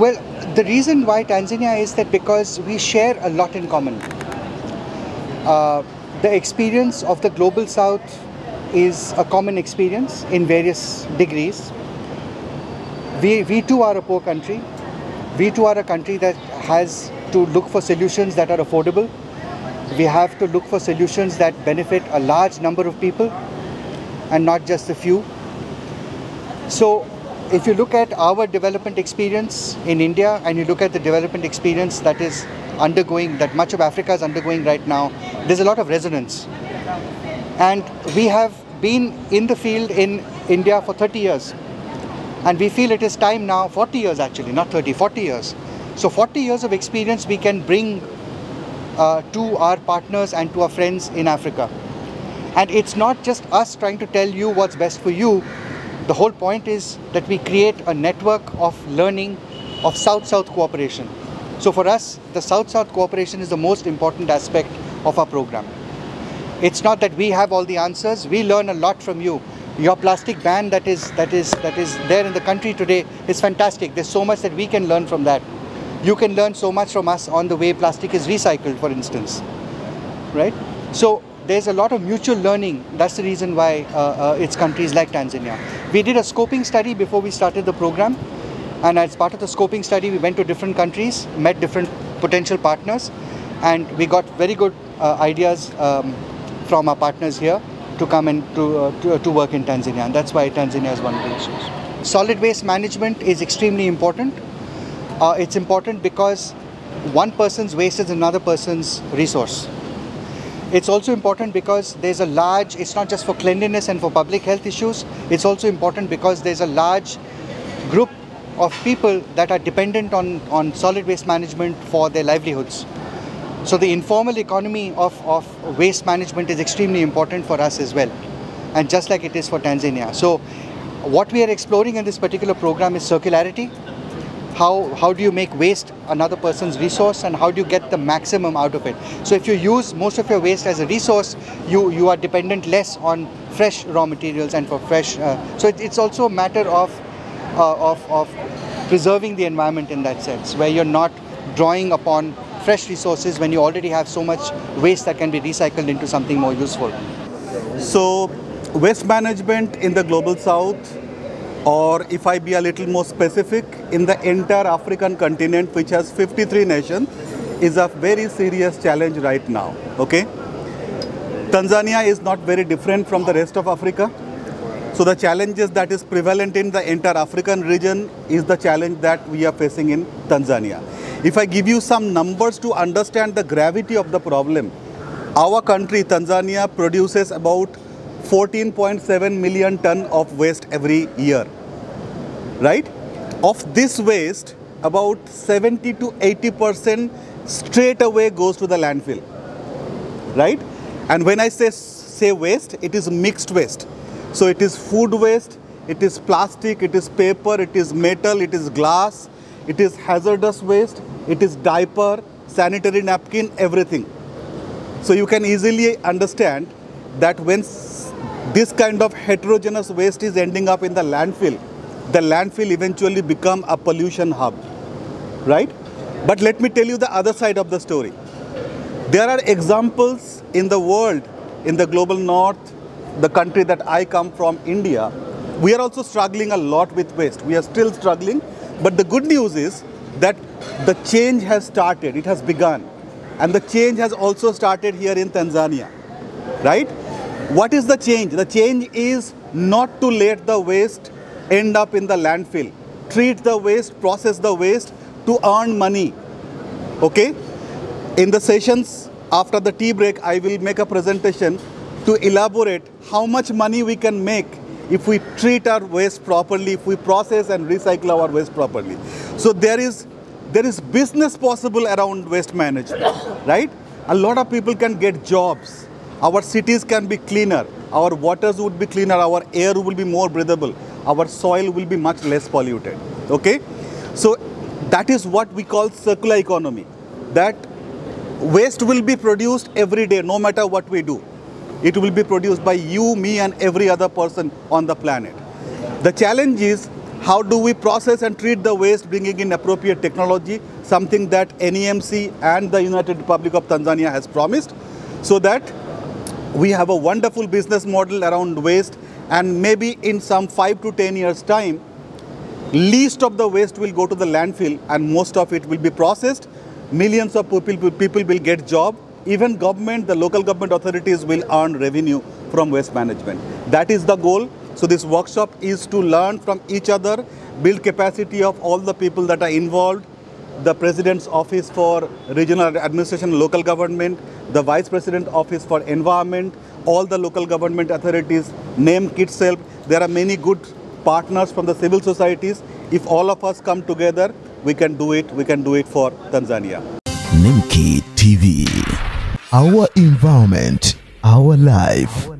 Well, the reason why Tanzania is that because we share a lot in common. The experience of the Global South is a common experience in various degrees. We too are a poor country. We too are a country that has to look for solutions that are affordable. We have to look for solutions that benefit a large number of people and not just a few. So if you look at our development experience in India and you look at the development experience that is undergoing, that much of Africa is undergoing right now, there's a lot of resonance. And we have been in the field in India for 30 years. And we feel it is time now, 40 years actually, not 30, 40 years. So 40 years of experience we can bring to our partners and to our friends in Africa. And it's not just us trying to tell you what's best for you. The whole point is that we create a network of learning of South-South cooperation. So for us, the South-South cooperation is the most important aspect of our program. It's not that we have all the answers. We learn a lot from you. Your plastic ban that is there in the country today is fantastic. There's so much that we can learn from that. You can learn so much from us on the way plastic is recycled, for instance, right? So there's a lot of mutual learning. That's the reason why it's countries like Tanzania. We did a scoping study before we started the program. And as part of the scoping study, we went to different countries, met different potential partners, and we got very good ideas from our partners here to come and to work in Tanzania. And that's why Tanzania is one of the issues. Solid waste management is extremely important. It's important because one person's waste is another person's resource. It's also important because there's a large, it's not just for cleanliness and for public health issues, it's also important because there's a large group of people that are dependent on solid waste management for their livelihoods. So the informal economy of waste management is extremely important for us as well, and just like it is for Tanzania. So what we are exploring in this particular program is circularity. How do you make waste another person's resource, and how do you get the maximum out of it? So if you use most of your waste as a resource, you are dependent less on fresh raw materials and for fresh. So it's also a matter of preserving the environment in that sense, where you're not drawing upon fresh resources when you already have so much waste that can be recycled into something more useful. So waste management in the Global South, or if I be a little more specific, in the entire African continent, which has 53 nations, is a very serious challenge right now, okay? Tanzania is not very different from the rest of Africa. So the challenges that is prevalent in the entire African region is the challenge that we are facing in Tanzania. If I give you some numbers to understand the gravity of the problem, our country, Tanzania, produces about 14.7 million tons of waste every year, right? Of this waste, about 70 to 80% straight away goes to the landfill, right? And when I say waste, it is mixed waste. So it is food waste, it is plastic, it is paper, it is metal, it is glass, it is hazardous waste, it is diaper, sanitary napkin, everything. So you can easily understand that when this kind of heterogeneous waste is ending up in the landfill eventually become a pollution hub, right? But let me tell you the other side of the story. There are examples in the world, in the global north, the country that I come from, India. We are also struggling a lot with waste. We are still struggling, but the good news is that the change has started, it has begun. And the change has also started here in Tanzania, right? What is the change? The change is not to let the waste end up in the landfill. Treat the waste, process the waste to earn money, okay? In the sessions after the tea break, I will make a presentation to elaborate how much money we can make if we treat our waste properly, if we process and recycle our waste properly. So there is business possible around waste management, right? A lot of people can get jobs. Our cities can be cleaner. Our waters would be cleaner. Our air will be more breathable. Our soil will be much less polluted, okay? So that is what we call circular economy. That waste will be produced every day, no matter what we do. It will be produced by you, me, and every other person on the planet. The challenge is how do we process and treat the waste, bringing in appropriate technology, something that NEMC and the United Republic of Tanzania has promised, so that we have a wonderful business model around waste, and maybe in some 5 to 10 years time, least of the waste will go to the landfill and most of it will be processed. Millions of people will get job. Even government, the local government authorities will earn revenue from waste management. That is the goal. So this workshop is to learn from each other, build capacity of all the people that are involved, the President's Office for Regional Administration and Local Government, the Vice President Office for Environment, all the local government authorities, NEMC itself. There are many good partners from the civil societies. If all of us come together, we can do it. We can do it for Tanzania. NEMC TV. Our environment, our life.